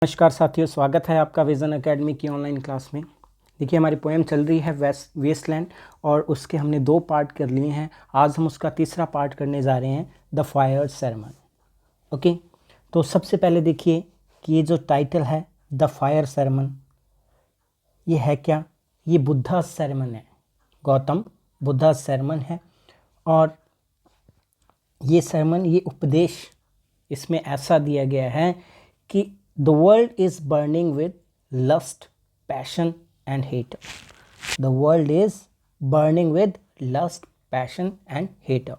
नमस्कार साथियों, स्वागत है आपका विज़न एकेडमी की ऑनलाइन क्लास में। देखिए, हमारी पोएम चल रही है वेस्टलैंड और उसके हमने 2 पार्ट कर लिए हैं। आज हम उसका तीसरा पार्ट करने जा रहे हैं, द फायर सेरेमन। ओके, तो सबसे पहले देखिए कि ये जो टाइटल है द फायर सेरेमन, ये है क्या? ये बुद्धा सेरेमन है, गौतम बुद्धा सेरेमन है। और ये सेरेमन, ये उपदेश इसमें ऐसा दिया गया है कि the world is burning with lust, passion and hate. The world is burning with lust, passion and hate.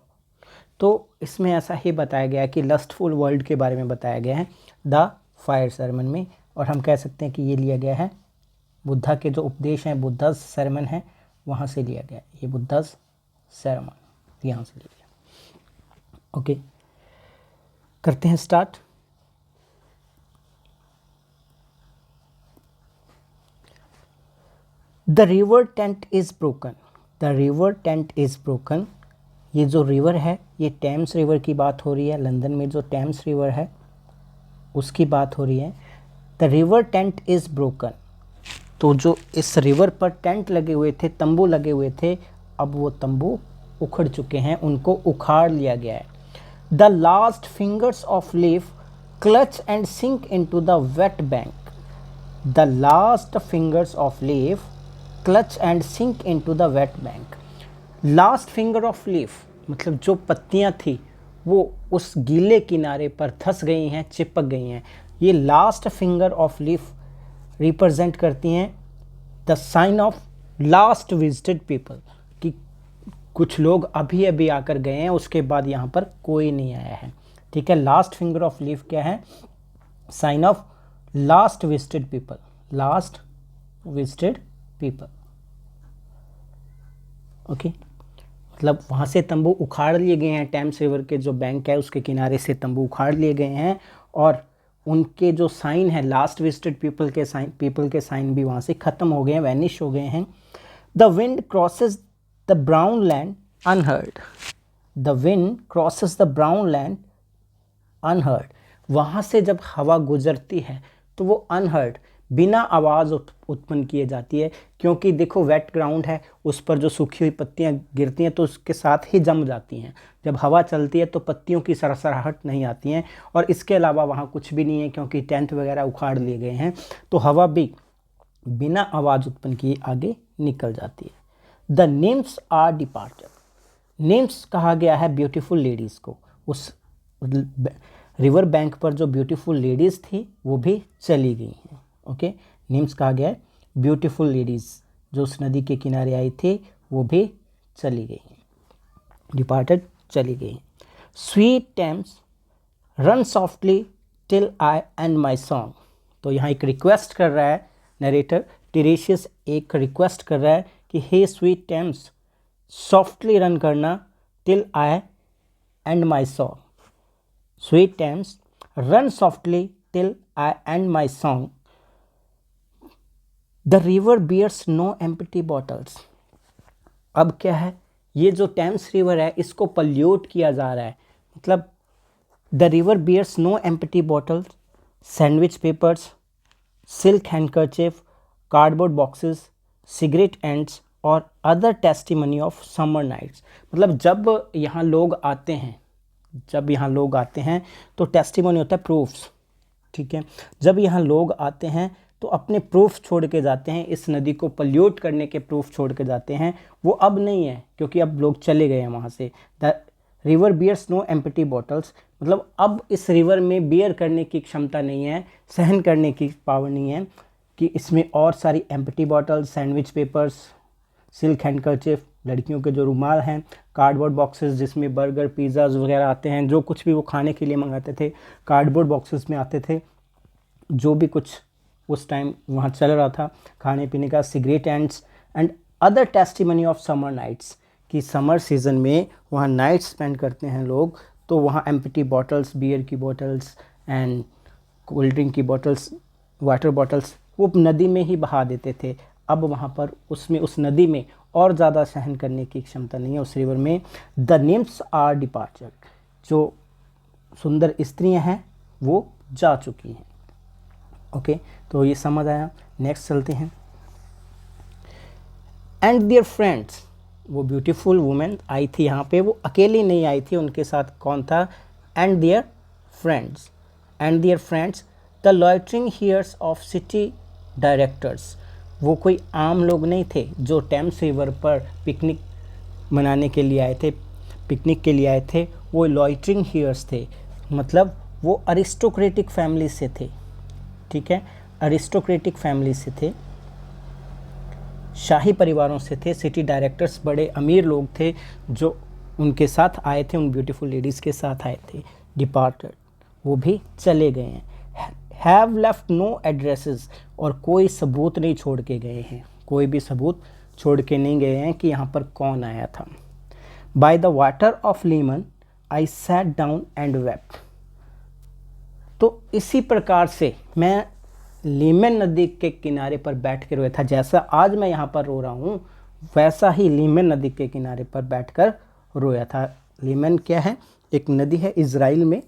तो इसमें ऐसा ही बताया गया है कि लस्टफुल वर्ल्ड के बारे में बताया गया है द फायर सेरेमन में। और हम कह सकते हैं कि ये लिया गया है बुद्धा के जो उपदेश हैं, बुद्धा सेरेमन है, वहाँ से लिया गया। ये बुद्धा सेरेमन यहाँ से लिया गया। ओके, करते हैं start. The river tent is broken, the river tent is broken. ये जो रिवर है, ये टेम्स रिवर की बात हो रही है। लंदन में जो टेम्स रिवर है उसकी बात हो रही है। The river tent is broken. तो जो इस रिवर पर टेंट लगे हुए थे, तंबू लगे हुए थे, अब वो तंबू उखड़ चुके हैं, उनको उखाड़ लिया गया है। The last fingers of leaf clutch and sink into the wet bank. The last fingers of leaf clutch and sink into the wet bank. Last finger of leaf मतलब जो पत्तियां थी वो उस गीले किनारे पर धंस गई हैं, चिपक गई हैं। ये last finger of leaf represent करती हैं the sign of last visited people, कि कुछ लोग अभी अभी आकर गए हैं, उसके बाद यहाँ पर कोई नहीं आया है। ठीक है, लास्ट फिंगर ऑफ लीफ क्या है? Sign of last visited people, last visited people. Okay, मतलब वहाँ से तंबू उखाड़ लिए गए हैं, टेम्स रिवर के जो बैंक है उसके किनारे से तंबू उखाड़ लिए गए हैं, और उनके जो साइन है लास्ट विजिटेड पीपल के साइन भी वहाँ से ख़त्म हो गए हैं, वैनिश हो गए हैं। The wind crosses the brown land unheard, the wind crosses the brown land unheard. वहाँ से जब हवा गुजरती है तो वो अनहर्ड, बिना आवाज़ उत्पन्न किए जाती है, क्योंकि देखो वेट ग्राउंड है, उस पर जो सूखी हुई पत्तियां गिरती हैं तो उसके साथ ही जम जाती हैं। जब हवा चलती है तो पत्तियों की सरसराहट नहीं आती हैं, और इसके अलावा वहाँ कुछ भी नहीं है क्योंकि टेंट वगैरह उखाड़ लिए गए हैं, तो हवा भी बिना आवाज़ उत्पन्न किए आगे निकल जाती है। The nymphs are departure, nymphs कहा गया है ब्यूटीफुल लेडीज़ को। उस रिवर बैंक पर जो ब्यूटीफुल लेडीज़ थी वो भी चली गई हैं। ओके, निम्स कहा गया है ब्यूटीफुल लेडीज़ जो उस नदी के किनारे आई थी वो भी चली गई हैं, डिपार्टेड, चली गई हैं। Sweet Thames run softly till I end my song. तो यहाँ एक रिक्वेस्ट कर रहा है नरेटर टिरेशियस, एक रिक्वेस्ट कर रहा है कि hey sweet Thames, softly run करना till I end my song. Sweet Thames run softly till I end my song. The river bears no empty bottles. अब क्या है, ये जो टेम्स रिवर है इसको पल्यूट किया जा रहा है, मतलब the river bears no empty bottles, sandwich papers, silk handkerchief, cardboard boxes, cigarette ends और other testimony of summer nights. मतलब जब यहाँ लोग आते हैं, जब यहाँ लोग आते हैं तो टेस्टिमनी होता है प्रूफ्स। ठीक है, जब यहाँ लोग आते हैं तो अपने प्रूफ छोड़ के जाते हैं, इस नदी को पल्यूट करने के प्रूफ छोड़ के जाते हैं। वो अब नहीं है क्योंकि अब लोग चले गए हैं वहाँ से। The river bears no empty bottles, मतलब अब इस रिवर में बियर करने की क्षमता नहीं है, सहन करने की पावर नहीं है कि इसमें और सारी empty bottles, sandwich papers, silk handkerchief, लड़कियों के जो रुमाल हैं, कार्डबोर्ड बॉक्सेस जिसमें बर्गर पिज़्ज़ाज वगैरह आते हैं, जो कुछ भी वो खाने के लिए मंगाते थे कार्डबोर्ड बॉक्सेस में आते थे, जो भी कुछ उस टाइम वहाँ चल रहा था खाने पीने का, cigarette ends and other testimony of summer nights, कि समर सीज़न में वहाँ नाइट स्पेंड करते हैं लोग, तो वहाँ एम्प्टी बॉटल्स, बियर की बॉटल्स एंड कोल्ड ड्रिंक की बॉटल्स, वाटर बॉटल्स वो नदी में ही बहा देते थे। अब वहाँ पर उसमें उस नदी में और ज़्यादा सहन करने की क्षमता नहीं है उस रिवर में। द निम्स आर डिपार्चर, जो सुंदर स्त्रियाँ हैं वो जा चुकी हैं। ओके, तो ये समझ आया। नेक्स्ट चलते हैं। एंड देयर फ्रेंड्स, वो ब्यूटीफुल वुमेन आई थी यहाँ पे, वो अकेली नहीं आई थी, उनके साथ कौन था? And their friends, and their friends the loitering heirs of city directors. वो कोई आम लोग नहीं थे जो टेम्स रिवर पर पिकनिक मनाने के लिए आए थे, पिकनिक के लिए आए थे। वो लॉइटरिंग हियर्स थे, मतलब वो अरिस्टोक्रेटिक फैमिली से थे, ठीक है, अरिस्टोक्रेटिक फैमिली से थे, शाही परिवारों से थे। सिटी डायरेक्टर्स बड़े अमीर लोग थे जो उनके साथ आए थे, उन ब्यूटीफुल लेडीज़ के साथ आए थे। डिपार्टेड, वो भी चले गए हैं। हैव लेफ्ट नो एड्रेसेस, और कोई सबूत नहीं छोड़ के गए हैं, कोई भी सबूत छोड़ के नहीं गए हैं कि यहाँ पर कौन आया था। By the water of Lehman I sat down and wept. तो इसी प्रकार से मैं लीमन नदी के किनारे पर बैठ कर रोया था। जैसा आज मैं यहाँ पर रो रहा हूँ, वैसा ही लीमन नदी के किनारे पर बैठकर रोया था। लीमन क्या है? एक नदी है इज़राइल में,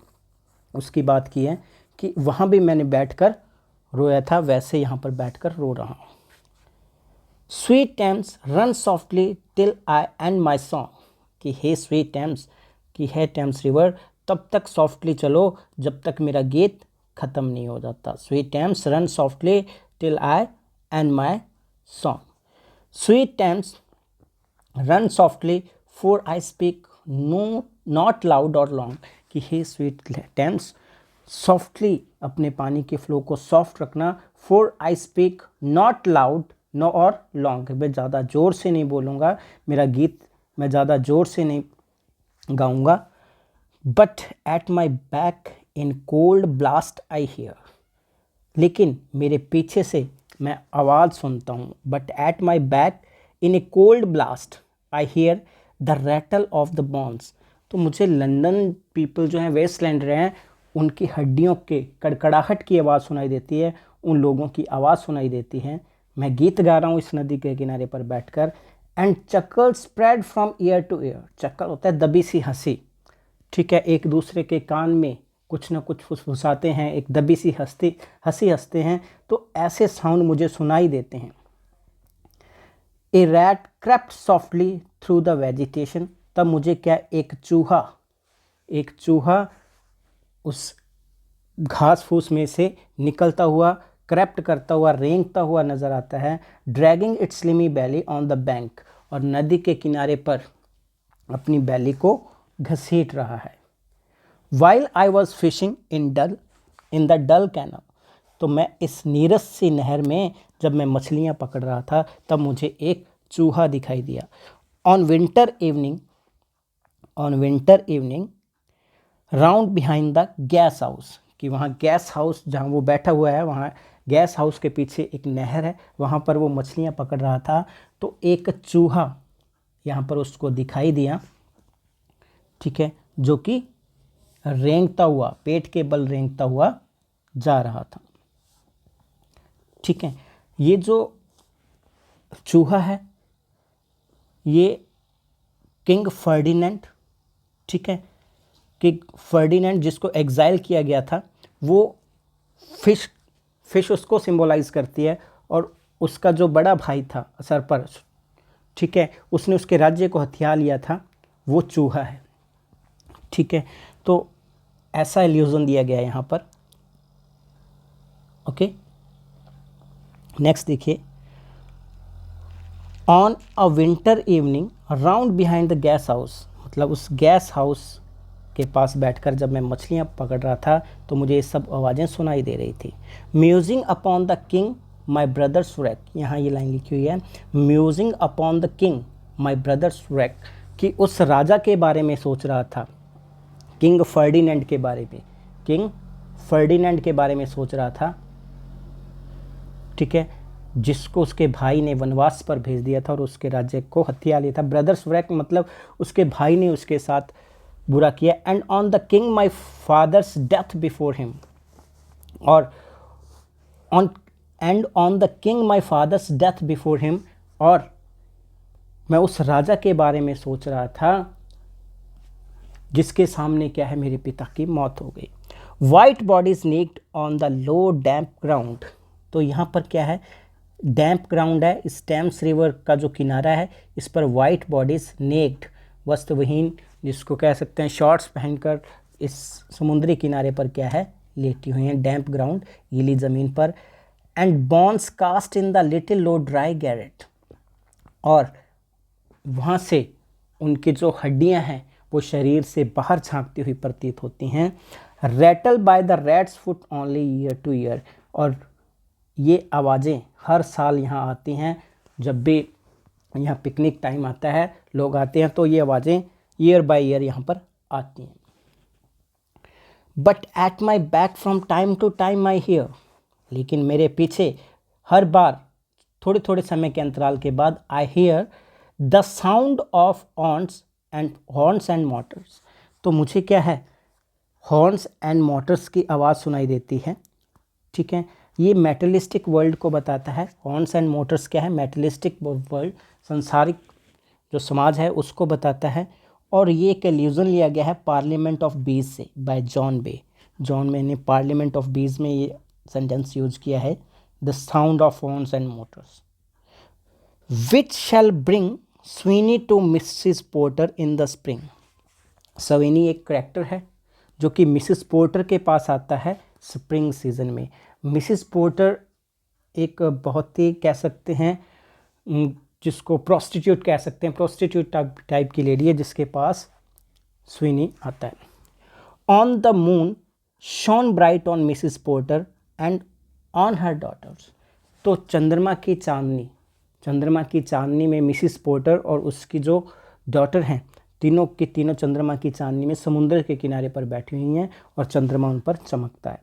उसकी बात की है कि वहाँ भी मैंने बैठकर रोया था, वैसे यहाँ पर बैठकर रो रहा हूँ। Sweet Thames run softly till I end my song, कि हे स्वीट टेम्स, कि है टेम्स रिवर, तब तक सॉफ्टली चलो जब तक मेरा गीत ख़त्म नहीं हो जाता। Sweet Thames run softly till I end my song. Sweet Thames run softly for I speak no not loud or long, कि हे स्वीट टेम्स, सॉफ्टली अपने पानी के फ्लो को सॉफ्ट रखना। For I speak not loud no or long, मैं ज़्यादा ज़ोर से नहीं बोलूँगा, मेरा गीत मैं ज़्यादा ज़ोर से नहीं गाऊँगा। But at my back in cold blast I hear, लेकिन मेरे पीछे से मैं आवाज़ सुनता हूँ। But at my back in a cold blast I hear the rattle of the bones. तो मुझे लंदन पीपल जो हैं, वेस्टलैंडर हैं, उनकी हड्डियों के कड़कड़ाहट की आवाज़ सुनाई देती है, उन लोगों की आवाज़ सुनाई देती है। मैं गीत गा रहा हूँ इस नदी के किनारे पर बैठकर। एंड चक्कर spread from year to year, चक्कर होता है दबी सी हंसी, ठीक है, एक दूसरे के कान में कुछ ना कुछ फुसफुसाते हैं, एक दबी सी हंसी हंसते हैं, तो ऐसे साउंड मुझे सुनाई देते हैं। A rat crept softly through the vegetation, तब मुझे क्या, एक चूहा उस घास फूस में से निकलता हुआ, क्रैप्ट करता हुआ, रेंगता हुआ नज़र आता है। Dragging its slimy belly on the bank, और नदी के किनारे पर अपनी बैली को घसीट रहा है। While I was fishing in the dull canal, तो मैं इस नीरस सी नहर में जब मैं मछलियाँ पकड़ रहा था, तब मुझे एक चूहा दिखाई दिया। On winter evening round behind the gas house, कि वहाँ गैस हाउस जहाँ वो बैठा हुआ है, वहाँ गैस हाउस के पीछे एक नहर है, वहाँ पर वो मछलियाँ पकड़ रहा था। तो एक चूहा यहाँ पर उसको दिखाई दिया, ठीक है, जो कि रेंगता हुआ, पेट के बल रेंगता हुआ जा रहा था, ठीक है। ये जो चूहा है, ये किंग फर्डिनेंड, ठीक है, किंग फर्डिनेंड जिसको एग्जाइल किया गया था, वो फिश उसको सिंबलाइज करती है, और उसका जो बड़ा भाई था सरपर, ठीक है, उसने उसके राज्य को हथिया लिया था, वो चूहा है, ठीक है। तो ऐसा इल्यूजन दिया गया है यहाँ पर, ओके। नेक्स्ट देखिए। On a winter evening round behind the gas house, मतलब उस गैस हाउस के पास बैठकर जब मैं मछलियाँ पकड़ रहा था, तो मुझे ये सब आवाज़ें सुनाई दे रही थी। Musing upon the king my brothers wreck, यहाँ ये लाइन लिखी हुई है, musing upon the king my brothers wreck, कि उस राजा के बारे में सोच रहा था, किंग फर्डिनेंड के बारे में सोच रहा था, ठीक है, जिसको उसके भाई ने वनवास पर भेज दिया था और उसके राज्य को हथिया लिया था। ब्रदर्स wreck मतलब उसके भाई ने उसके साथ बुरा किया। And on the king my father's death before him, और on the king my father's death before him, और मैं उस राजा के बारे में सोच रहा था जिसके सामने क्या है, मेरे पिता की मौत हो गई। White bodies naked on the low damp ground. तो यहाँ पर क्या है, डैम्प ग्राउंड है, इस टेम्स रिवर का जो किनारा है इस पर वाइट बॉडीज नेक्ड, वस्त्रविहीन, जिसको कह सकते हैं शॉर्ट्स पहनकर, इस समुद्री किनारे पर क्या है, लेटी हुई हैं, डैम्प ग्राउंड, गीली ज़मीन पर। And bones cast in the little low dry garret, और वहाँ से उनकी जो हड्डियाँ हैं वो शरीर से बाहर झांकती हुई प्रतीत होती हैं। Rattle by the rats foot only year to year, और ये आवाज़ें हर साल यहाँ आती हैं, जब भी यहाँ पिकनिक टाइम आता है, लोग आते हैं तो ये आवाज़ें ईयर बाय ईयर यहाँ पर आती हैं। But at my back from time to time I hear, लेकिन मेरे पीछे हर बार थोड़े थोड़े समय के अंतराल के बाद आई hear the sound of horns and Motors. तो मुझे क्या है, हॉर्न्स एंड मोटर्स की आवाज़ सुनाई देती है। ठीक है, ये मेटलिस्टिक वर्ल्ड को बताता है। हॉर्न्स एंड मोटर्स क्या है, मेटलिस्टिक वर्ल्ड, संसारिक जो समाज है उसको बताता है। और ये एक एल्यूजन लिया गया है पार्लियामेंट ऑफ बीज से, बाय जॉन बे। जॉन बे ने पार्लियामेंट ऑफ बीज में ये सेंटेंस यूज किया है, the sound of horns and motors which shall bring Sweeney to Mrs Porter in the spring. Sweeney एक करैक्टर है जो कि मिसिस पोर्टर के पास आता है स्प्रिंग सीजन में। मिसिस पोर्टर एक बहुत ही कह सकते हैं, जिसको प्रोस्टिट्यूट कह सकते हैं, प्रोस्टिट्यूट टाइप की लेडी है जिसके पास स्वीनी आता है। On the moon shone bright on Mrs Porter and on her daughters. तो चंद्रमा की चांदनी में मिसिस पोर्टर और उसकी जो डॉटर हैं, तीनों की तीनों चंद्रमा की चांदनी में समुद्र के किनारे पर बैठी हुई हैं और चंद्रमा उन पर चमकता है।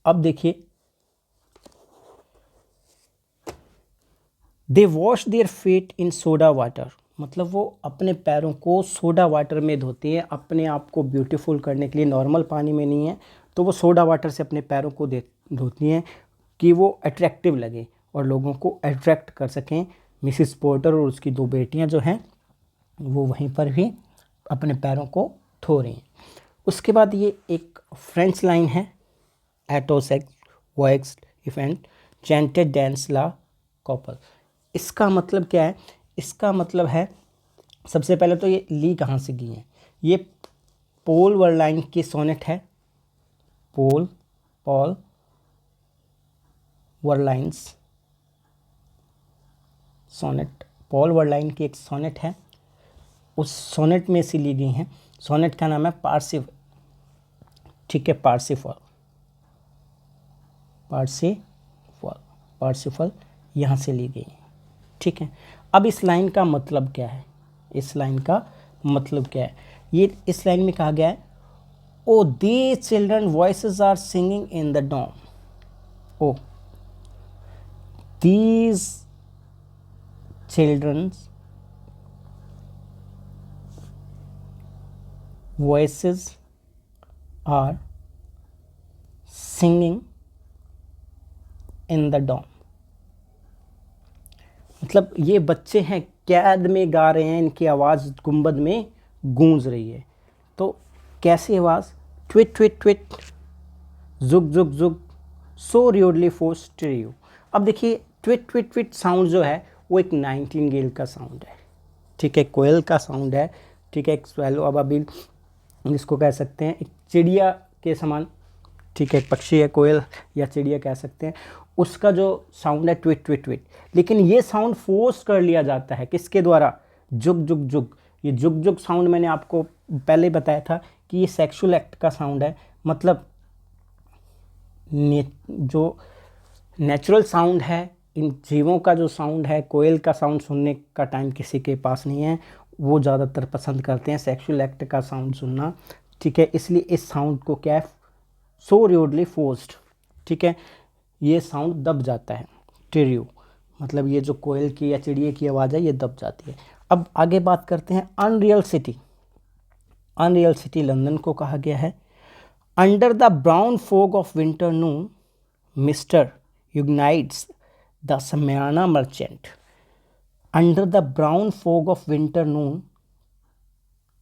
अब देखिए, दे wash their feet in soda water, मतलब वो अपने पैरों को सोडा वाटर में धोती हैं, अपने आप को ब्यूटीफुल करने के लिए। नॉर्मल पानी में नहीं है, तो वो सोडा वाटर से अपने पैरों को धोती हैं कि वो अट्रैक्टिव लगे और लोगों को अट्रैक्ट कर सकें। मिसिस पोर्टर और उसकी दो बेटियां जो हैं वो वहीं पर भी अपने पैरों को धो रही हैं। उसके बाद ये एक फ्रेंच लाइन है, एटोसेक्स वॉक्स इवेंट चैंटेड डांस ला कॉपल। इसका मतलब क्या है, इसका मतलब है, सबसे पहले तो ये ली कहाँ से गई है, ये पॉल वर्लाइन की सोनेट है, पॉल वर्लाइंस सोनेट, पॉल वर्लाइन की एक सोनेट है, उस सोनेट में से ली गई हैं। सोनेट का नाम है पार्सिफल। ठीक है, पार्सिफल यहाँ से ली गई है। ठीक है, अब इस लाइन का मतलब क्या है, इस लाइन का मतलब क्या है, ये इस लाइन में कहा गया है, O they children voices are singing in the dome, O these children's voices are singing in the dawn। मतलब ये बच्चे हैं, कैद में गा रहे हैं, इनकी आवाज़ गुंबद में गूंज रही है। तो कैसी आवाज़, ट्विट ट्विट ट्विट, जुग जुग जुग, सो र्यूडली फोर्स टू यू। अब देखिए, ट्विट ट्विट ट्विट साउंड जो है वो एक नाइटिंगेल का साउंड है। ठीक है, कोयल का साउंड है। ठीक है, एक स्वेलो अबाबिल जिसको कह सकते हैं, एक चिड़िया के समान। ठीक है, एक पक्षी है, कोयल या चिड़िया कह सकते हैं, उसका जो साउंड है ट्विट ट्विट ट्विट। लेकिन ये साउंड फोर्स कर लिया जाता है किसके द्वारा, जुग जुग जुग। ये जुग जुग साउंड मैंने आपको पहले बताया था कि ये सेक्सुअल एक्ट का साउंड है। मतलब जो नेचुरल साउंड है, इन जीवों का जो साउंड है, कोयल का साउंड सुनने का टाइम किसी के पास नहीं है, वो ज़्यादातर पसंद करते हैं सेक्सुअल एक्ट का साउंड सुनना। ठीक है, इसलिए इस साउंड को क्या है, सो र्यूडली फोर्स्ड। ठीक है, ये साउंड दब जाता है, टिर्यू, मतलब ये जो कोयल की या चिड़िया की आवाज़ है ये दब जाती है। अब आगे बात करते हैं unreal city. Unreal city London को कहा गया है। Under the brown fog of winter noon mister Eugenides the Smyrna merchant. Under the brown fog of winter noon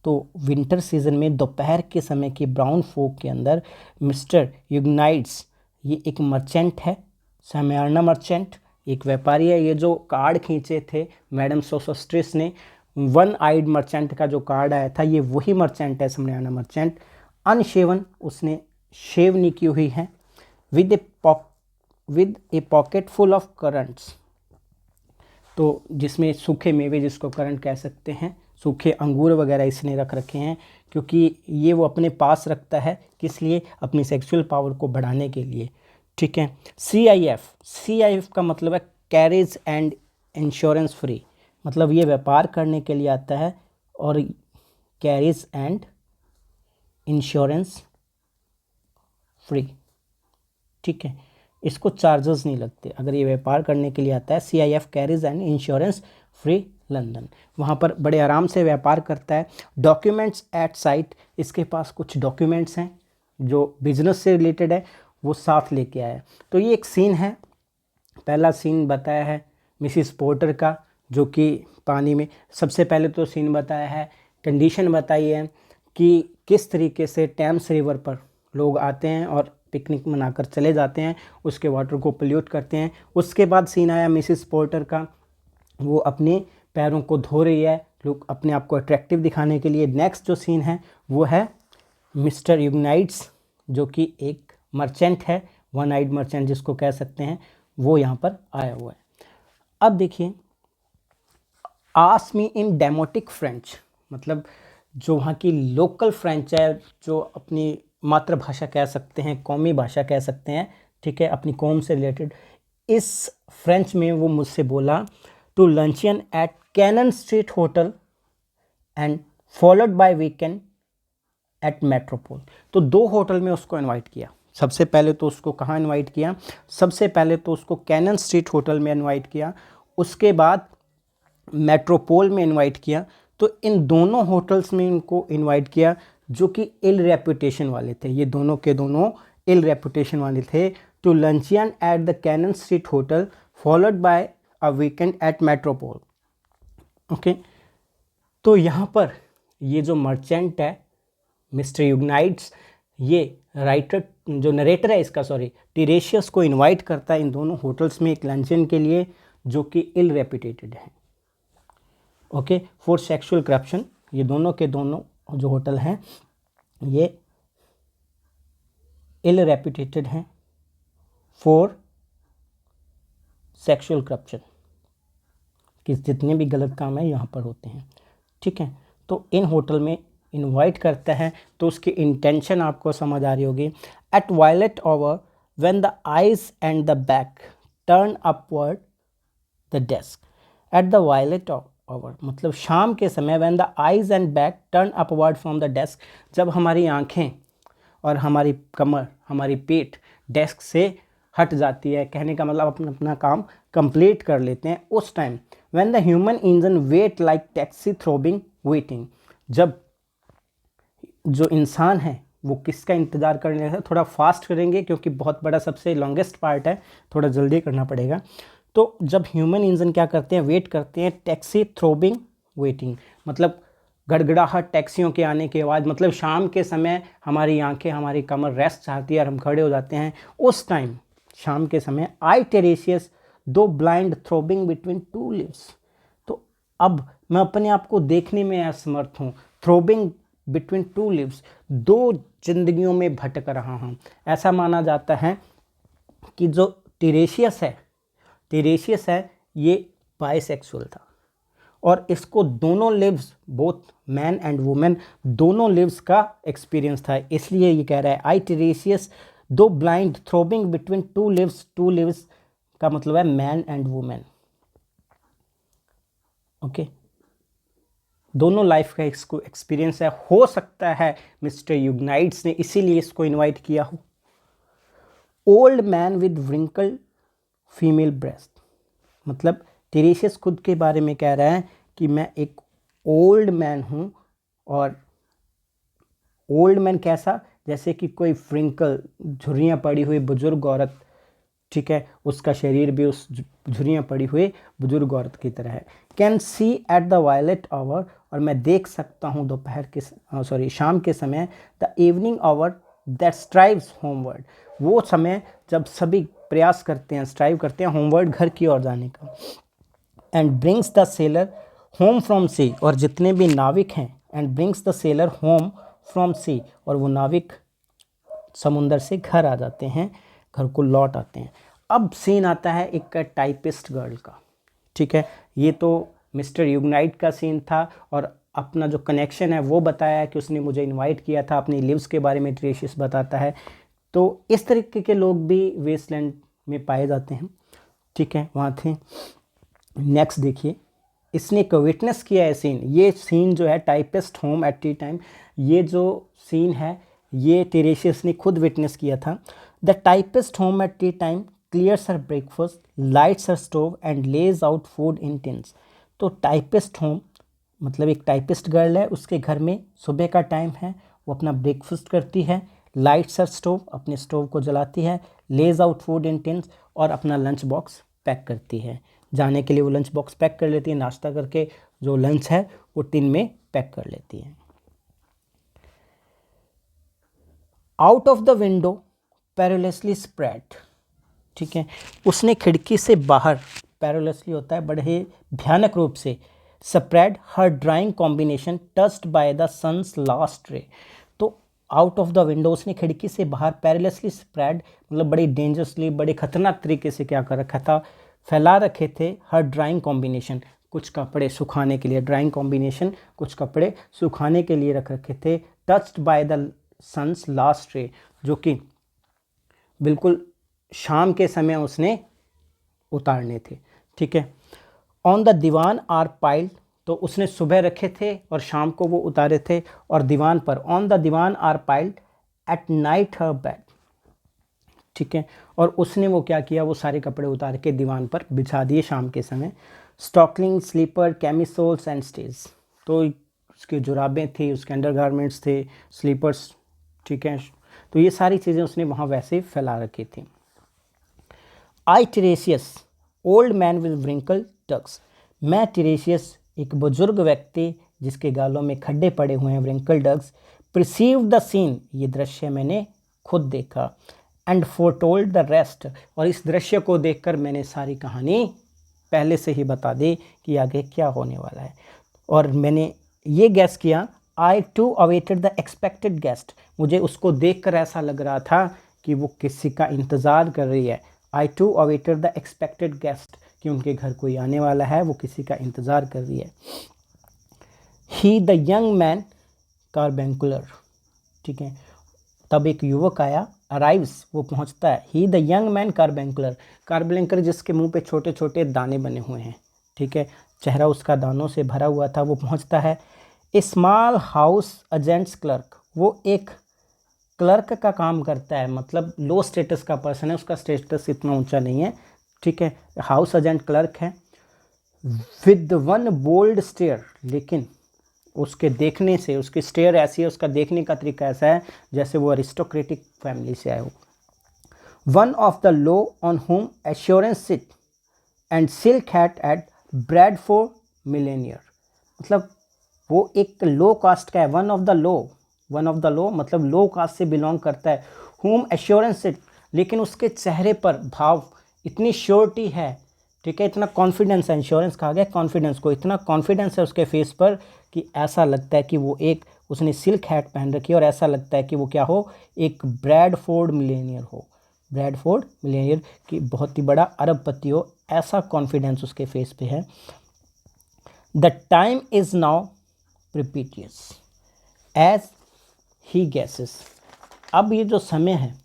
तो विंटर सीजन में दोपहर के समय की ब्राउन फोक के अंदर मिस्टर यूगनाइट्स, ये एक मर्चेंट है, समयाना मर्चेंट, एक व्यापारी है। ये जो कार्ड खींचे थे मैडम सोसोस्ट्रिस ने, वन आइड मर्चेंट का जो कार्ड आया था, ये वही मर्चेंट है, समयाना मर्चेंट। अनशेवन, उसने शेव नहीं की हुई है। With A pocket full of currents, तो जिसमें सूखे मेवे जिसको करंट कह सकते हैं, सूखे अंगूर वगैरह इसने रख रखे हैं, क्योंकि ये वो अपने पास रखता है, किस लिए, अपनी सेक्सुअल पावर को बढ़ाने के लिए। ठीक है। CIF का मतलब है कैरेज एंड इंश्योरेंस फ्री, मतलब ये व्यापार करने के लिए आता है और कैरेज एंड इंश्योरेंस फ्री। ठीक है, इसको चार्जेस नहीं लगते अगर ये व्यापार करने के लिए आता है। CIF carriage and insurance free London, वहाँ पर बड़े आराम से व्यापार करता है। डॉक्यूमेंट्स एट साइट, इसके पास कुछ डॉक्यूमेंट्स हैं जो बिजनेस से रिलेटेड है, वो साथ लेके आया है। तो ये एक सीन है, पहला सीन बताया है मिसिस पोर्टर का, जो कि पानी में, सबसे पहले तो सीन बताया है, कंडीशन बताई है कि किस तरीके से टेम्स रिवर पर लोग आते हैं और पिकनिक मनाकर चले जाते हैं, उसके वाटर को पोल्यूट करते हैं। उसके बाद सीन आया मिसिस पोर्टर का, वो अपने पैरों को धो रही है, लोग अपने आप को अट्रैक्टिव दिखाने के लिए। नेक्स्ट जो सीन है वो है मिस्टर यूगनाइट्स, जो कि एक मर्चेंट है, वन आइड मर्चेंट जिसको कह सकते हैं, वो यहाँ पर आया हुआ है। अब देखिए, आस्क मी इन डेमोटिक फ्रेंच, मतलब जो वहाँ की लोकल फ्रेंच है, जो अपनी मातृभाषा कह सकते हैं, कौमी भाषा कह सकते हैं, ठीक है, अपनी कौम से रिलेटेड। इस फ्रेंच में वो मुझसे बोला, to luncheon at Cannon Street hotel and followed by weekend at Metropole. तो 2 होटल में उसको इनवाइट किया। सबसे पहले तो उसको कहाँ इनवाइट किया, सबसे पहले तो उसको कैनन स्ट्रीट होटल में इनवाइट किया, उसके बाद मेट्रोपोल में इनवाइट किया। तो इन दोनों होटल्स में इनको इनवाइट किया जो कि इल रेपुटेशन वाले थे, ये दोनों के दोनों इल रेपुटेशन वाले थे। To luncheon at the Cannon Street hotel followed by a weekend at Metropole. Okay, तो यहाँ पर ये जो मर्चेंट है मिस्टर यूगनाइट्स, ये राइटर जो नरेटर है इसका, टीरेशियस को इनवाइट करता है इन दोनों होटल्स में एक लंचन के लिए, जो कि इल रेपुटेटेड है। ओके, फॉर सेक्सुअल करप्शन, ये दोनों के दोनों जो होटल हैं ये इल रेपुटेटेड हैं फॉर सेक्सुअल करप्शन, कि जितने भी गलत काम है यहाँ पर होते हैं। ठीक है, तो इन होटल में इनवाइट करता है, तो उसकी इंटेंशन आपको समझ आ रही होगी। At violet hour when the eyes and the back turn upward the desk, at the violet hour मतलब शाम के समय, when the eyes and back turn upward from the desk, जब हमारी आंखें और हमारी कमर, हमारी पीठ डेस्क से हट जाती है, कहने का मतलब अपना अपना काम कंप्लीट कर लेते हैं, उस time. When the human engine wait like taxi throbbing waiting, जब जो इंसान है वो किसका इंतज़ार करने लगता है, थोड़ा फास्ट करेंगे क्योंकि बहुत बड़ा सबसे लॉन्गेस्ट पार्ट है, थोड़ा जल्दी करना पड़ेगा। तो जब ह्यूमन इंजन क्या करते हैं, वेट करते हैं, टैक्सी थ्रोबिंग वेटिंग, मतलब गड़गड़ाहट टैक्सियों के आने के बाद, मतलब शाम के समय हमारी आंखें, हमारी कमर रेस्ट चाहती है और हम खड़े हो जाते हैं, उस टाइम शाम के समय। I Tiresias though blind throbbing between two lives, तो अब मैं अपने आप को देखने में असमर्थ हूँ, थ्रोबिंग बिटवीन टू लिव्स, दो जिंदगियों में भटक रहा हूँ। ऐसा माना जाता है कि जो टीरेशियस है ये बाइसेक्सुअल था और इसको दोनों lives, both man and women, दोनों लिव्स का एक्सपीरियंस था, इसलिए ये कह रहा है I Tiresias though blind throbbing between two lives, two lives का मतलब है मैन एंड वुमेन। ओके, दोनों लाइफ का इसको एक्सपीरियंस है। हो सकता है मिस्टर यूगनाइट्स ने इसीलिए इसको इनवाइट किया हो। Old man with wrinkled female breast, मतलब टीरेशियस खुद के बारे में कह रहा है कि मैं एक ओल्ड मैन हूँ, और ओल्ड मैन कैसा, जैसे कि कोई फ्रिंकल, झुर्रियाँ पड़ी हुई बुजुर्ग औरत, ठीक है, उसका शरीर भी उस झुर्रियाँ पड़ी हुई बुजुर्ग औरत की तरह है। Can see at the violet hour और मैं देख सकता हूँ दोपहर के शाम के समय, the evening hour that strives homeward, वो समय जब सभी प्रयास करते हैं, स्ट्राइव करते हैं होमवर्ड, घर की ओर जाने का। And brings the sailor home from sea, और जितने भी नाविक हैं, and brings the sailor home from sea, और वो नाविक समुंदर से घर आ जाते हैं, घर को लौट आते हैं। अब सीन आता है एक टाइपिस्ट गर्ल का, ठीक है। ये तो मिस्टर यूगनाइट का सीन था, और अपना जो कनेक्शन है वो बताया कि उसने मुझे इनवाइट किया था, अपनी लिव्स के बारे में टिरेशियस बताता है। तो इस तरीके के लोग भी वेस्टलैंड में पाए जाते हैं, ठीक है, वहाँ थे। नेक्स्ट देखिए, इसने एक विटनेस किया है सीन, ये सीन जो है typist home at tea time, ये जो सीन है ये टिरेशियस ने खुद विटनेस किया था। The typist home at tea time clears her breakfast, lights her stove and lays out food in tins. तो टाइपिस्ट होम मतलब एक टाइपिस्ट गर्ल है, उसके घर में सुबह का टाइम है, वो अपना ब्रेकफास्ट करती है, लाइट्स हर स्टोव अपने स्टोव को जलाती है, लेज आउट फूड इन टिन्स और अपना लंच बॉक्स पैक करती है। जाने के लिए वो लंच बॉक्स पैक कर लेती है, नाश्ता करके जो लंच है वो टिन में पैक कर लेती है। Out of the window perilously spread, ठीक है, उसने खिड़की से बाहर, पेरिलसली होता है बड़े भयानक रूप से, spread her drying combinations touched by the sun's last ray. तो आउट ऑफ द विंडो, उसने खिड़की से बाहर पेरिलसली स्प्रेड मतलब बड़ी डेंजरसली, बड़े खतरनाक तरीके से क्या कर रखा था, फैला रखे थे हर ड्राइंग कॉम्बिनेशन, कुछ कपड़े सुखाने के लिए, ड्राइंग कॉम्बिनेशन कुछ कपड़े सुखाने के लिए रख रखे थे, touched by the sun's last ray, जो कि बिल्कुल शाम के समय उसने उतारने थे, ठीक है। On the divan are piled, तो उसने सुबह रखे थे और शाम को वो उतारे थे, और दीवान पर, on the divan are piled at night her bed, ठीक है। और उसने वो क्या किया, वो सारे कपड़े उतार के दीवान पर बिछा दिए शाम के समय। स्टॉकलिंग, स्लीपर, कैमिसोल्स एंड स्टेज, तो उसकी जुराबें थी, उसके अंडरगारमेंट्स थे, स्लीपर्स, ठीक है, तो ये सारी चीज़ें उसने वहाँ वैसे फैला रखी थी। I Tiresias old man with wrinkled dugs, मैं टिरेशियस एक बुजुर्ग व्यक्ति जिसके गालों में खड्डे पड़े हुए हैं, wrinkle dugs, perceive the scene, ये दृश्य मैंने खुद देखा, एंड फोरटोल्ड द रेस्ट, और इस दृश्य को देखकर मैंने सारी कहानी पहले से ही बता दी कि आगे क्या होने वाला है। और मैंने ये गैस किया, I too awaited the expected guest, मुझे उसको देखकर ऐसा लग रहा था कि वो किसी का इंतज़ार कर रही है। I too awaited the expected guest, कि उनके घर कोई आने वाला है, वो किसी का इंतज़ार कर रही है। ही द यंग मैन कार्बेंकुलर, ठीक है, तब एक युवक आया, अराइव्स वो पहुंचता है, ही द यंग मैन कार्बेंकुलर, कार्बेंकुलर जिसके मुंह पे छोटे छोटे दाने बने हुए हैं, ठीक है, चेहरा उसका दानों से भरा हुआ था, वो पहुंचता है। ए स्मॉल हाउस एजेंट्स क्लर्क, वो एक क्लर्क का काम करता है, मतलब लो स्टेटस का पर्सन है, उसका स्टेटस इतना ऊंचा नहीं है, ठीक है, हाउस एजेंट क्लर्क है। विद वन बोल्ड स्टेयर, लेकिन उसके देखने से, उसकी स्टेयर ऐसी है, उसका देखने का तरीका ऐसा है जैसे वो अरिस्टोक्रेटिक फैमिली से आए हो। One of the low on home assurance sit and silk hat eight Bradford Millionaire, मतलब वो एक लो कास्ट का है, वन ऑफ द लो मतलब लो कास्ट से बिलोंग करता है। होम एश्योरेंस सिट, लेकिन उसके चेहरे पर भाव, इतनी श्योरिटी है, ठीक है, इतना कॉन्फिडेंस है, इंश्योरेंस कहा गया कॉन्फिडेंस को, इतना कॉन्फिडेंस है उसके फेस पर कि ऐसा लगता है कि वो एक, उसने सिल्क हैट पहन रखी है और ऐसा लगता है कि वो क्या हो, एक ब्रैडफोर्ड मिलेनियर हो, ब्रैडफोर्ड मिलेनियर की बहुत ही बड़ा अरबपति हो, ऐसा कॉन्फिडेंस उसके फेस पे है। The time is now propitious as he guesses, अब ये जो समय है,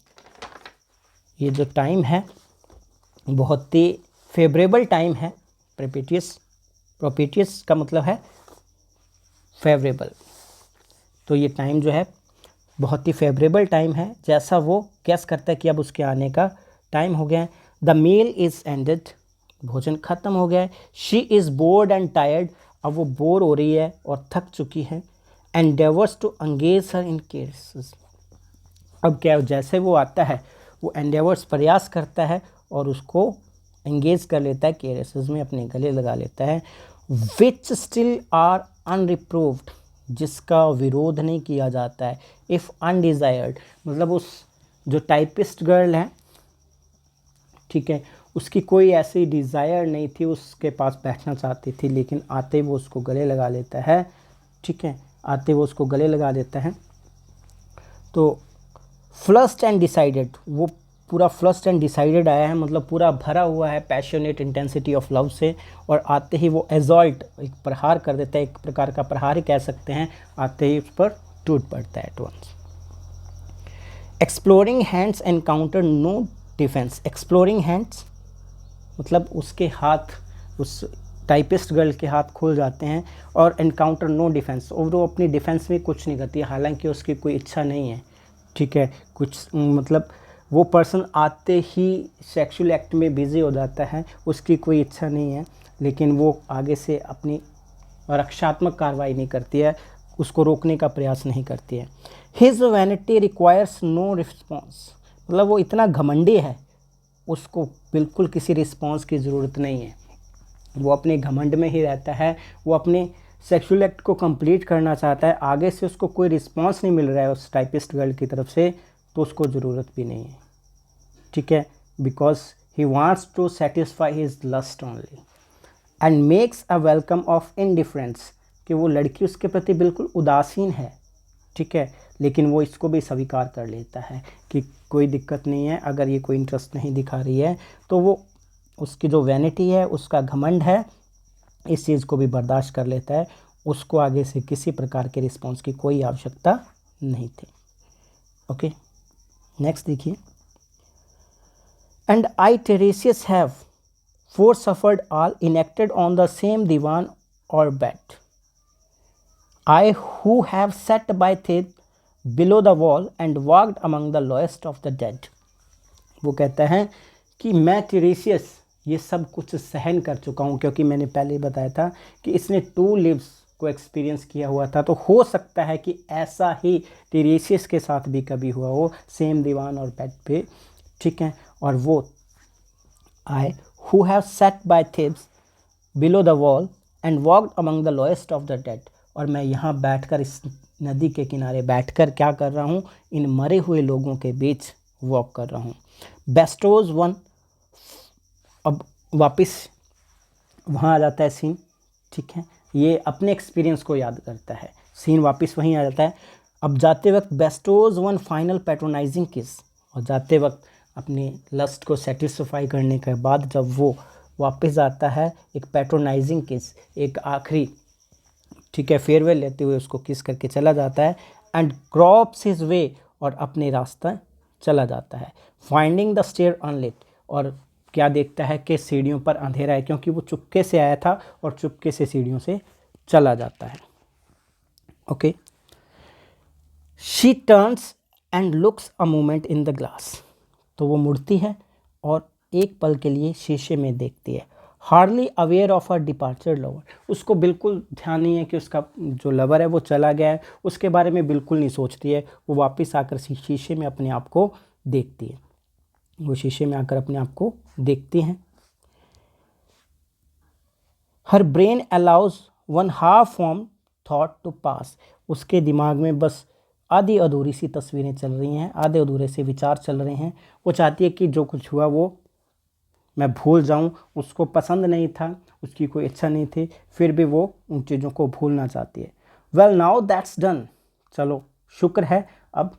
ये जो टाइम है बहुत ही फेवरेबल टाइम है। प्रोपिटियस का मतलब है फेवरेबल, तो ये टाइम जो है बहुत ही फेवरेबल टाइम है, जैसा वो गैस करता है कि अब उसके आने का टाइम हो गया है। द मील इज़ एंडेड, भोजन खत्म हो गया है। She is board and tired, अब वो बोर हो रही है और थक चुकी है। Endeavours to engage her in caresses, अब क्या, जैसे वो आता है वो एंडेवर्स प्रयास करता है और उसको एंगेज कर लेता है, केसेस में अपने गले लगा लेता है। विच स्टिल आर अनरिप्रूव्ड, जिसका विरोध नहीं किया जाता है, इफ़ अनडिज़ायर्ड, मतलब उस जो टाइपिस्ट गर्ल है, ठीक है, उसकी कोई ऐसी डिज़ायर नहीं थी, उसके पास बैठना चाहती थी, लेकिन आते वो उसको गले लगा लेता है, ठीक है, आते वो उसको गले लगा देता है। तो फ्लस्ड एंड डिसाइडेड, वो पूरा फ्लस्ड एंड डिसाइडेड आया है, मतलब पूरा भरा हुआ है पैशनेट इंटेंसिटी ऑफ लव से, और आते ही वो एजॉल्ट, एक प्रहार कर देता है, एक प्रकार का प्रहार ही कह सकते हैं, आते ही उस पर टूट पड़ता है at once. Exploring hands encounter no defence, exploring hands मतलब उसके हाथ, उस टाइपिस्ट गर्ल के हाथ खुल जाते हैं, और एनकाउंटर नो डिफेंस, और वो अपनी डिफेंस में कुछ नहीं करती है, हालांकि उसकी कोई इच्छा नहीं है, ठीक है, कुछ मतलब वो पर्सन आते ही सेक्सुअल एक्ट में बिज़ी हो जाता है, उसकी कोई इच्छा नहीं है, लेकिन वो आगे से अपनी रक्षात्मक कार्रवाई नहीं करती है, उसको रोकने का प्रयास नहीं करती है। His vanity requires no response, मतलब वो इतना घमंडी है, उसको बिल्कुल किसी रिस्पॉन्स की ज़रूरत नहीं है, वो अपने घमंड में ही रहता है, वो अपने सेक्सुअल एक्ट को कंप्लीट करना चाहता है, आगे से उसको कोई रिस्पॉन्स नहीं मिल रहा है उस टाइपिस्ट गर्ल की तरफ से, तो उसको ज़रूरत भी नहीं है, ठीक है, because he wants to satisfy his lust only and makes a welcome of indifference, कि वो लड़की उसके प्रति बिल्कुल उदासीन है, ठीक है, लेकिन वो इसको भी स्वीकार कर लेता है कि कोई दिक्कत नहीं है, अगर ये कोई इंटरेस्ट नहीं दिखा रही है, तो वो उसकी जो वैनिटी है, उसका घमंड है, इस चीज़ को भी बर्दाश्त कर लेता है, उसको आगे से किसी प्रकार के रिस्पॉन्स की कोई आवश्यकता नहीं थी। ओके, नेक्स्ट देखिए। And I Tiresias have foresuffered all enacted on the same divan or bed, I who have sat by Thebe below the wall and walked among the lowest of the dead। वो कहता है कि मैं टिरेसियस ये सब कुछ सहन कर चुका हूँ, क्योंकि मैंने पहले बताया था कि इसने 2 लिव्स को एक्सपीरियंस किया हुआ था, तो हो सकता है कि ऐसा ही टिरेसियस के साथ भी कभी हुआ हो, सेम दीवान और बेड पे, ठीक है, और वो I who have sat by Thebes below the wall and walked among the lowest of the dead, और मैं यहाँ बैठकर, इस नदी के किनारे बैठकर क्या कर रहा हूँ, इन मरे हुए लोगों के बीच वॉक कर रहा हूँ। बेस्टोज वन, अब वापस वहाँ आ जाता है सीन, ठीक है, ये अपने एक्सपीरियंस को याद करता है, सीन वापस वहीं आ जाता है। अब जाते वक्त बेस्टोज वन फाइनल पैट्रोनाइजिंग किस, और जाते वक्त अपने लस्ट को सेटिस्फाई करने के बाद जब वो वापस आता है, एक पैट्रोनाइजिंग किस, एक आखिरी, ठीक है, फेयरवेल लेते हुए उसको किस करके चला जाता है, एंड क्रॉप्स हिज वे, और अपने रास्ता चला जाता है। फाइंडिंग द स्टेयर अनलिट, और क्या देखता है कि सीढ़ियों पर अंधेरा है, क्योंकि वो चुपके से आया था और चुपके से सीढ़ियों से चला जाता है। Okay, she turns and looks a moment in the glass, तो वो मुड़ती है और एक पल के लिए शीशे में देखती है। Hardly aware of a departure lover, उसको बिल्कुल ध्यान नहीं है कि उसका जो लवर है वो चला गया है, उसके बारे में बिल्कुल नहीं सोचती है, वो वापस आकर शीशे में अपने आप को देखती है, वो शीशे में आकर अपने आप को देखती हैं। Her brain allows one half formed thought to pass, उसके दिमाग में बस आधी अधूरी सी तस्वीरें चल रही हैं, आधे अधूरे से विचार चल रहे हैं, वो चाहती है कि जो कुछ हुआ वो मैं भूल जाऊं, उसको पसंद नहीं था, उसकी कोई इच्छा नहीं थी, फिर भी वो उन चीज़ों को भूलना चाहती है। वेल नाउ दैट्स डन, चलो शुक्र है, अब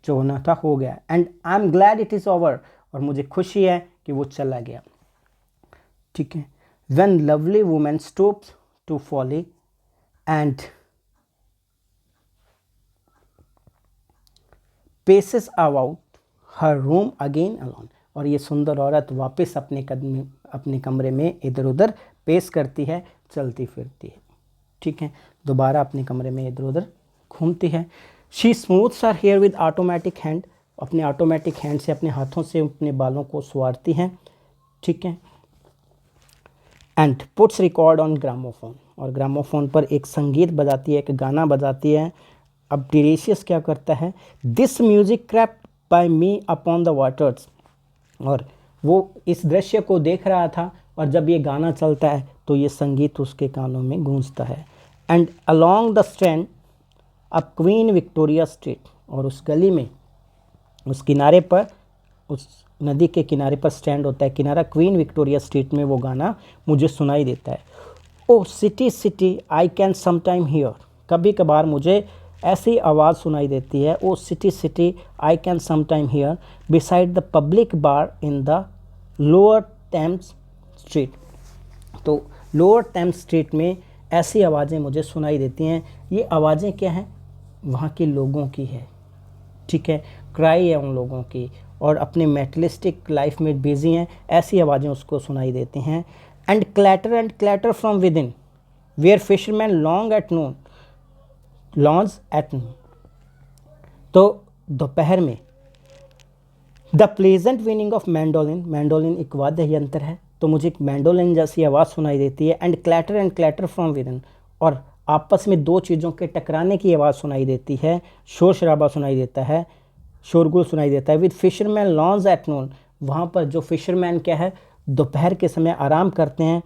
जो होना था हो गया, and I am glad it is over, और मुझे खुशी है कि वो चला गया, ठीक है। When lovely women stoops to folly and paces about her room again alone, और ये सुंदर औरत वापस अपने कमरे में इधर उधर पेश करती है, चलती फिरती है, ठीक है, दोबारा अपने कमरे में इधर उधर घूमती है। She smooths her hair with automatic hand, अपने ऑटोमेटिक हैंड से, अपने हाथों से अपने बालों को संवारती हैं, ठीक है। And puts record on gramophone, और ग्रामोफोन पर एक संगीत बजाती है, एक गाना बजाती है। अब टिरेसियस क्या करता है, this music crept by me upon the waters, और वो इस दृश्य को देख रहा था, और जब ये गाना चलता है तो ये संगीत उसके कानों में गूंजता है। एंड अलोंग द स्ट्रैंड अब क्वीन विक्टोरिया स्ट्रीट, और उस गली में, उस किनारे पर, उस नदी के किनारे पर स्टैंड होता है किनारा, क्वीन विक्टोरिया स्ट्रीट में वो गाना मुझे सुनाई देता है। O city city I can sometime hear, कभी कभार मुझे ऐसी आवाज़ सुनाई देती है, O city city I can sometime hear beside the public bar in the lower Thames street. तो लोअर टेम्स स्ट्रीट में ऐसी आवाज़ें मुझे सुनाई देती हैं। ये आवाज़ें क्या हैं? वहाँ के लोगों की है, ठीक है, क्राई है उन लोगों की, और अपने मेटलिस्टिक लाइफ में बिजी हैं, ऐसी आवाज़ें उसको सुनाई देती हैं। And clatter from within where fisherman lounge at noon, lounge at noon, तो दोपहर में the pleasant whining of mandolin, mandolin एक वाद्य यंत्र है, तो मुझे एक मैंडोलिन जैसी आवाज़ सुनाई देती है। And clatter from with in, और आपस में दो चीज़ों के टकराने की आवाज़ सुनाई देती है, शोर शराबा सुनाई देता है, शोरगुल सुनाई देता है। विद फिशरमैन लॉन्ज एट नून, वहाँ पर जो फिशरमैन क्या है, दोपहर के समय आराम करते हैं,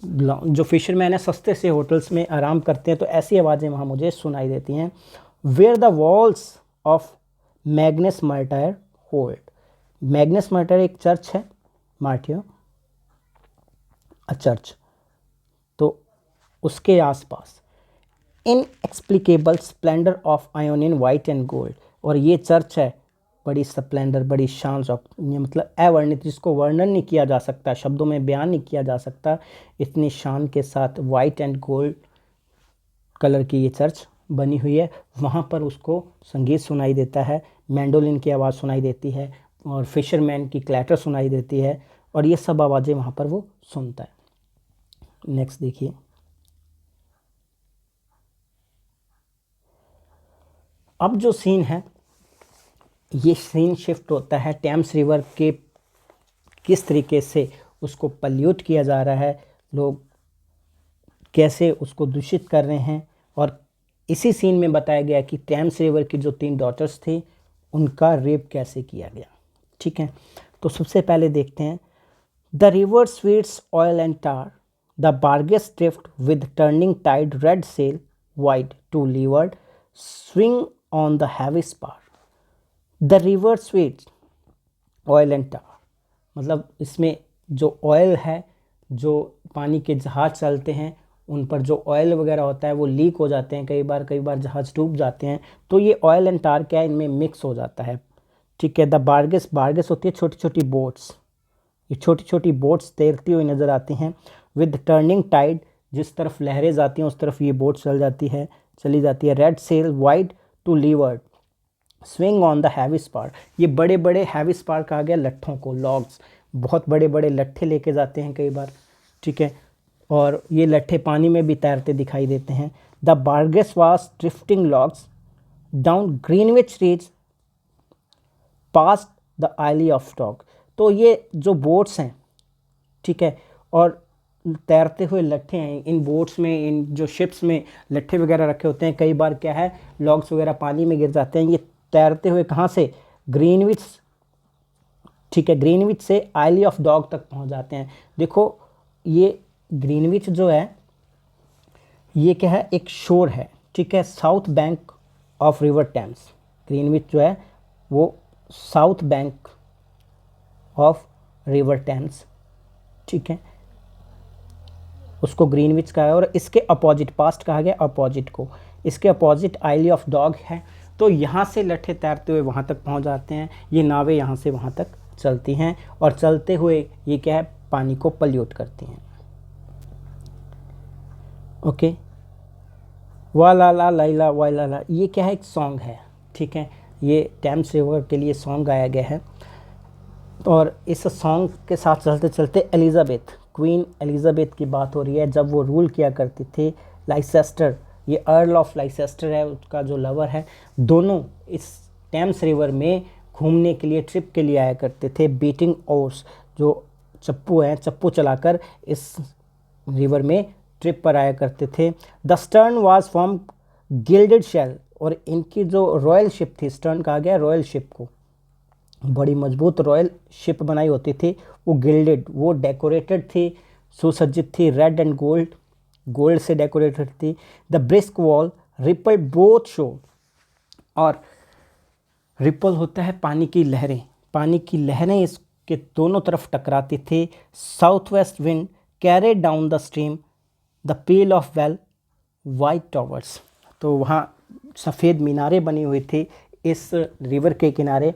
जो फिशरमैन है सस्ते से होटल्स में आराम करते हैं, तो ऐसी आवाज़ें वहाँ मुझे सुनाई देती हैं। Where the walls of Magnus Martyr hold, Magnus Martyr एक चर्च है, मार्टियर अ चर्च, तो उसके आसपास inexplicable splendour of Ionian white and gold, और ये चर्च है बड़ी स्प्लेंडर, बड़ी शान, ये मतलब अवर्णित, जिसको वर्णन नहीं किया जा सकता, शब्दों में बयान नहीं किया जा सकता, इतनी शान के साथ वाइट एंड गोल्ड कलर की ये चर्च बनी हुई है। वहाँ पर उसको संगीत सुनाई देता है, मैंडोलिन की आवाज़ सुनाई देती है, और फिशरमैन की क्लैटर सुनाई देती है, और ये सब आवाज़ें वहाँ पर वो सुनता है। नेक्स्ट देखिए, अब जो सीन है, ये सीन शिफ्ट होता है टेम्स रिवर के किस तरीके से उसको पल्यूट किया जा रहा है, लोग कैसे उसको दूषित कर रहे हैं, और इसी सीन में बताया गया कि टेम्स रिवर की जो 3 डॉटर्स थी उनका रेप कैसे किया गया, ठीक है। तो सबसे पहले देखते हैं, the river sweats oil and tar, the barges drift with turning tide, red cell wide to leeward swing on the heavy spar. The river sweats oil and tar, मतलब इसमें जो ऑयल है, जो पानी के जहाज चलते हैं उन पर जो ऑयल वगैरह होता है वो लीक हो जाते हैं, कई बार जहाज डूब जाते हैं, तो ये ऑयल एंड टार क्या है, इनमें मिक्स हो जाता है, ठीक है। द बार्गेस, बार्गेस होती है छोटी छोटी बोट्स, ये छोटी छोटी बोट्स तैरती हुई नज़र आती हैं। विद टर्निंग टाइड, जिस तरफ लहरें जाती हैं उस तरफ ये बोट चली जाती है। Red cell wide to leeward swing on the heavy spar, ये बड़े बड़े हैवी स्पार कहा गया लट्ठों को, लॉग्स, बहुत बड़े बड़े लट्ठे लेके जाते हैं कई बार, ठीक है, और ये लट्ठे पानी में भी तैरते दिखाई देते हैं। The barges wash drifting logs down Greenwich reach past the isle of dog, तो ये जो बोट्स हैं, ठीक है, और तैरते हुए लट्ठे हैं, इन बोट्स में, इन जो शिप्स में लट्ठे वगैरह रखे होते हैं, कई बार क्या है लॉग्स वगैरह पानी में गिर जाते हैं, ये तैरते हुए कहाँ से, ग्रीनविच, ठीक है, ग्रीनविच से आइली ऑफ डॉग तक पहुंच जाते हैं। देखो ये ग्रीनविच जो है ये क्या है, एक शोर है, ठीक है, south bank of river Thames, Greenwich जो है वो south bank of river Thames, ठीक है, उसको ग्रीनविच कहा है, और इसके अपोजिट, पास्ट कहा गया अपोजिट को, इसके अपोजिट आइली ऑफ डॉग है। तो यहाँ से लट्ठे तैरते हुए वहाँ तक पहुँच जाते हैं, ये नावें यहाँ से वहाँ तक चलती हैं, और चलते हुए ये क्या है, पानी को पल्यूट करती हैं। ओके, वाला ला लैला वाला ला, ये क्या है, एक सॉन्ग है, ठीक है, ये टेम्स रिवर के लिए सॉन्ग गाया गया है। और इस सॉन्ग के साथ चलते चलते एलिज़ाबेथ, क्वीन एलिज़ाबेथ की बात हो रही है, जब वो रूल किया करती थी। लाइसेस्टर, ये अर्ल ऑफ लाइसेस्टर है, उसका जो लवर है, दोनों इस टेम्स रिवर में घूमने के लिए, ट्रिप के लिए आया करते थे। बीटिंग ओर्स, जो चप्पू हैं, चप्पू चलाकर इस रिवर में ट्रिप पर आया करते थे। The stern was from gilded shell, और इनकी जो रॉयल शिप थी, स्टर्न कहा गया रॉयल शिप को, बड़ी मजबूत रॉयल शिप बनाई होती थी, वो गिल्डेड, वो डेकोरेटेड थी, सुसज्जित थी, रेड एंड गोल्ड गोल्ड से डेकोरेटेड थी। The brisk wall ripple both show, और रिपल होता है पानी की लहरें, पानी की लहरें इसके दोनों तरफ टकराती थी। South west wind carried down the stream the peel of well white towers, तो वहाँ सफ़ेद मीनारें बनी हुई थी इस रिवर के किनारे,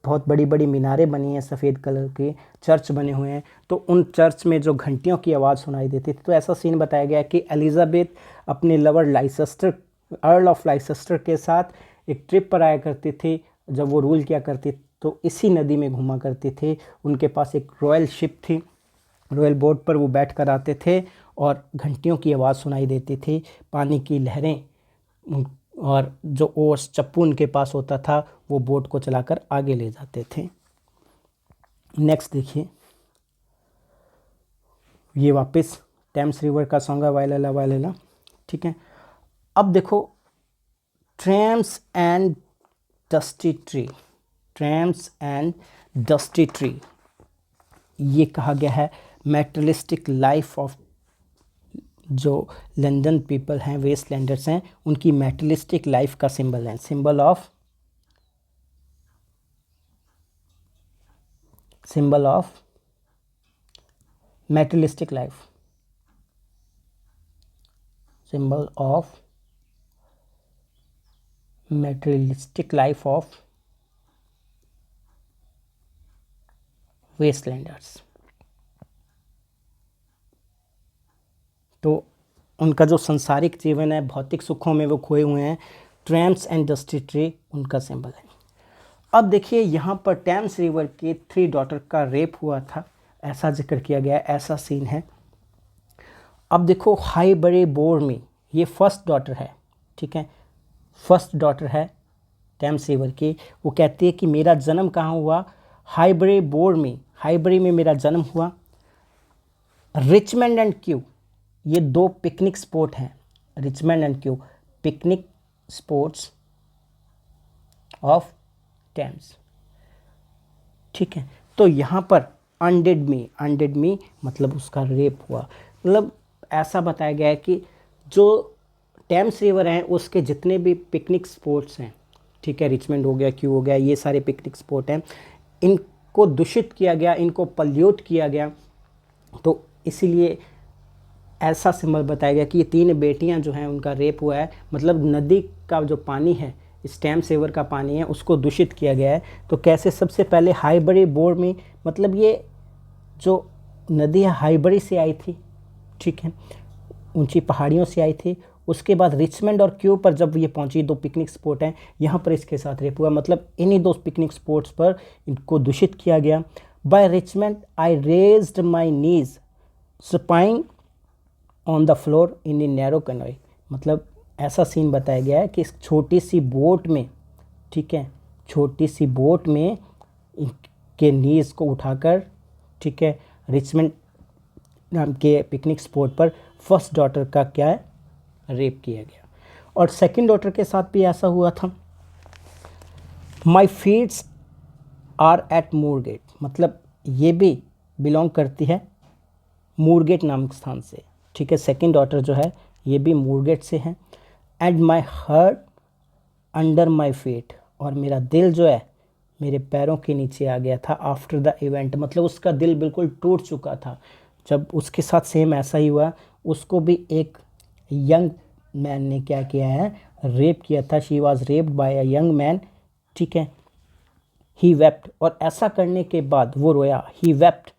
बहुत बड़ी बड़ी मीनारें बनी हैं सफ़ेद कलर के, चर्च बने हुए हैं, तो उन चर्च में जो घंटियों की आवाज़ सुनाई देती थी। तो ऐसा सीन बताया गया कि एलिजाबेथ अपने lover Leicester, earl of Leicester के साथ एक ट्रिप पर आया करती थी जब वो रूल किया करती, तो इसी नदी में घूमा करती थी। उनके पास एक रॉयल शिप थी, रॉयल बोट पर वो बैठ कर आते थे और घंटियों की आवाज़ सुनाई देती थी, पानी की लहरें, और जो ओर्स चप्पू उनके पास होता था वो बोट को चलाकर आगे ले जाते थे। नेक्स्ट देखिए, ये वापस टेम्स रिवर का सॉन्ग है वाइलाला वाइलाला, ठीक है। अब देखो trams and dusty trees, trams and dusty trees, ये कहा गया है मेटेरियलिस्टिक लाइफ ऑफ जो लंदन पीपल हैं, वेस्टलैंडर्स हैं, उनकी मेटेरियलिस्टिक लाइफ का सिंबल है, symbol of materialistic life, symbol of materialistic life of wastelanders. तो उनका जो सांसारिक जीवन है, भौतिक सुखों में वो खोए हुए हैं, ट्रैम्स एंड डस्टी ट्री उनका सिंबल है। अब देखिए यहाँ पर टेम्स रिवर के 3 डॉटर का रेप हुआ था, ऐसा जिक्र किया गया है, ऐसा सीन है। अब देखो हाईबरी बोर में, ये फर्स्ट डॉटर है, ठीक है, फर्स्ट डॉटर है टेम्स रिवर की। वो कहती है कि मेरा जन्म कहाँ हुआ, हाईबरी बोर में, हाईबरी में मेरा जन्म हुआ। रिचमंड एंड क्यू, ये 2 पिकनिक स्पॉट हैं, Richmond and Kew, picnic spots of Thames, ठीक है। तो यहाँ पर अनडेड मी मतलब उसका रेप हुआ, मतलब ऐसा बताया गया है कि जो टेम्स रिवर हैं उसके जितने भी पिकनिक स्पॉट्स हैं, ठीक है, रिचमंड हो गया, क्यू हो गया, ये सारे पिकनिक स्पॉट हैं, इनको दूषित किया गया, इनको पल्यूट किया गया। तो इसीलिए ऐसा सिंबल बताया गया कि ये 3 बेटियां जो हैं उनका रेप हुआ है, मतलब नदी का जो पानी है, इस टेम्स रिवर का पानी है, उसको दूषित किया गया है। तो कैसे, सबसे पहले हाईबरी बोर में, मतलब ये जो नदी है हाईबरी से आई थी, ठीक है, ऊंची पहाड़ियों से आई थी। उसके बाद रिचमंड और क्यू पर जब ये पहुंची, 2 पिकनिक स्पॉट हैं, यहाँ पर इसके साथ रेप हुआ, मतलब इन्हीं 2 पिकनिक स्पॉट्स पर इनको दूषित किया गया। By Richmond I raised my knees supine on the floor in a narrow canoe, मतलब ऐसा सीन बताया गया है कि इस छोटी सी बोट में, ठीक है, छोटी सी बोट में इनके नीज को उठाकर, ठीक है, रिचमंड नाम के पिकनिक स्पॉट पर फर्स्ट डॉटर का क्या है, रेप किया गया। और सेकंड डॉटर के साथ भी ऐसा हुआ था। माई फीट्स आर एट मूरगेट, मतलब ये भी बिलोंग करती है मूरगेट नामक स्थान से, ठीक है, सेकंड डॉटर जो है ये भी मूरगेट से है। And my heart under my feet, और मेरा दिल जो है मेरे पैरों के नीचे आ गया था आफ्टर द इवेंट, मतलब उसका दिल बिल्कुल टूट चुका था जब उसके साथ सेम ऐसा ही हुआ। उसको भी एक यंग मैन ने क्या किया है, रेप किया था, she was raped by a young man, ठीक है। ही वेप्ट, और ऐसा करने के बाद वो रोया, he wept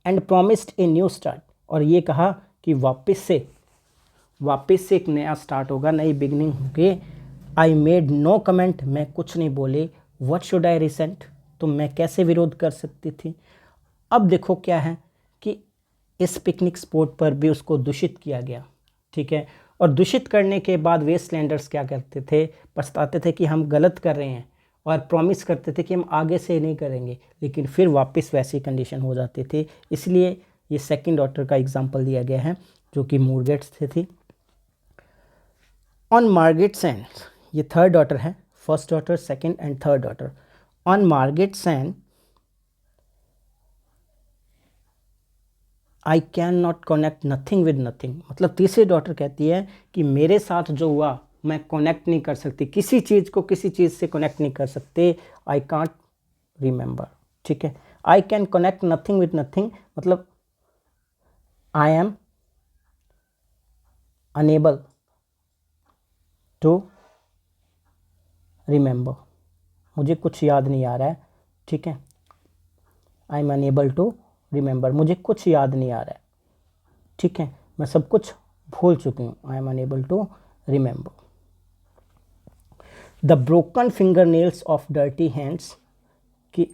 and promised a new start, और ये कहा कि वापस से एक नया स्टार्ट होगा, नई बिगनिंग होगी। आई मेड नो कमेंट, मैं कुछ नहीं बोली। व्हाट शुड आई रिसेंट, तो मैं कैसे विरोध कर सकती थी। अब देखो क्या है कि इस पिकनिक स्पॉट पर भी उसको दूषित किया गया, ठीक है, और दूषित करने के बाद वेस्टलैंडर्स क्या करते थे, पछताते थे कि हम गलत कर रहे हैं, और प्रॉमिस करते थे कि हम आगे से नहीं करेंगे, लेकिन फिर वापस वैसी कंडीशन हो जाती थी। इसलिए ये सेकंड डॉटर का एग्जांपल दिया गया है जो कि मूरगेट से थी। ऑन मार्गेट सैंड, ये थर्ड डॉटर है, first daughter, second and third daughter. On Margaret sand I can not connect nothing with nothing, मतलब तीसरी डॉटर कहती है कि मेरे साथ जो हुआ मैं कनेक्ट नहीं कर सकती, किसी चीज़ को किसी चीज़ से कनेक्ट नहीं कर सकते। आई कांट रिमेंबर, ठीक है। I can connect nothing with nothing मतलब I am unable to remember, मुझे कुछ याद नहीं आ रहा है, ठीक है। I am unable to remember, मुझे कुछ याद नहीं आ रहा है, ठीक है, मैं सब कुछ भूल चुकी हूँ। I am unable to remember. The broken finger nails of dirty hands, कि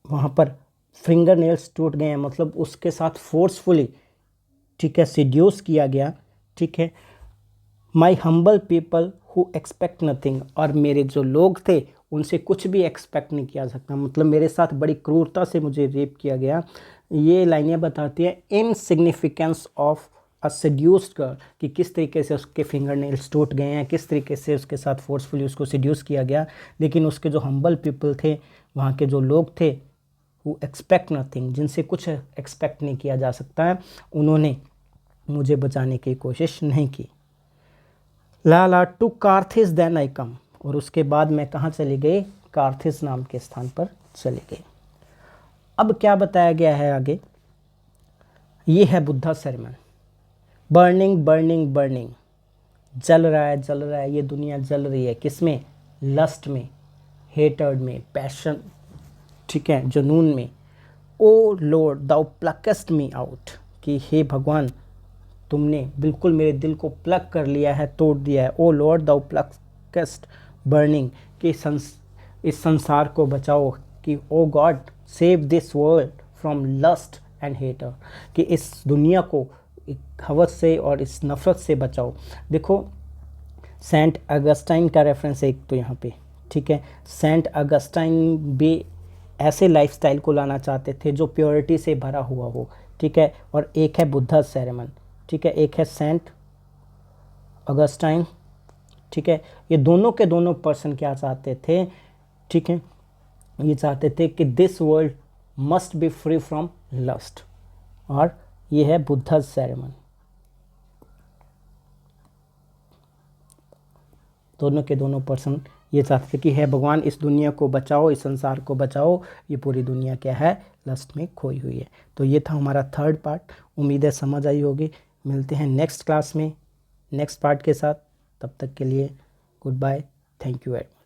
वहाँ पर फिंगर नेल्स टूट गए हैं, मतलब उसके साथ फोर्सफुली, ठीक है, सिड्यूस किया गया, ठीक है। My humble people who expect nothing, और मेरे जो लोग थे उनसे कुछ भी एक्सपेक्ट नहीं किया सकता, मतलब मेरे साथ बड़ी क्रूरता से मुझे रेप किया गया। ये लाइनें बताती हैं इनसिग्निफिकेंस ऑफ अ सेड्यूस्ड गर्ल, कि किस तरीके से उसके फिंगर नेल्स टूट गए हैं, किस तरीके से उसके साथ फोर्सफुली उसको सेड्यूस किया गया। लेकिन उसके जो हम्बल पीपल थे, वहाँ के जो लोग थे, हु एक्सपेक्ट नथिंग, जिनसे कुछ एक्सपेक्ट नहीं किया जा सकता है, उन्होंने मुझे बचाने की कोशिश नहीं की। लाला टू कार्थिस देन आई कम, और उसके बाद मैं कहाँ चली गई, कार्थिस नाम के स्थान पर चली गई। अब क्या बताया गया है आगे, ये है Buddha sermon. Burning burning burning, जल रहा है जल रहा है, ये दुनिया जल रही है, किसमें, लस्ट में, हेटर्ड में, पैशन, ठीक है, जुनून में। ओ लॉर्ड दाउ प्लकस्ट मी आउट, कि हे भगवान तुमने बिल्कुल मेरे दिल को प्लग कर लिया है, तोड़ दिया है। ओ लॉर्ड दाउ प्लकस्ट बर्निंग, कि इस संसार को बचाओ, कि O God save this world from lust and hatred, कि इस दुनिया को हवस से और इस नफ़रत से बचाओ। देखो सेंट अगस्टाइन का रेफरेंस है एक तो यहाँ पे, ठीक है। सेंट अगस्टाइन भी ऐसे लाइफस्टाइल को लाना चाहते थे जो प्योरिटी से भरा हुआ हो, ठीक है। और एक है बुद्धा सेरेमन, ठीक है, एक है सेंट अगस्टाइन, ठीक है। ये दोनों के दोनों पर्सन क्या चाहते थे, ठीक है, ये चाहते थे कि this world must be free from lust, और ये है बुद्धा सेरेमन। दोनों के दोनों पर्सन ये चाहते थे कि है भगवान इस दुनिया को बचाओ, इस संसार को बचाओ, ये पूरी दुनिया क्या है, लस्ट में खोई हुई है। तो ये था हमारा थर्ड पार्ट, उम्मीद है समझ आई होगी। मिलते हैं नेक्स्ट क्लास में नेक्स्ट पार्ट के साथ, तब तक के लिए goodbye, thank you very much.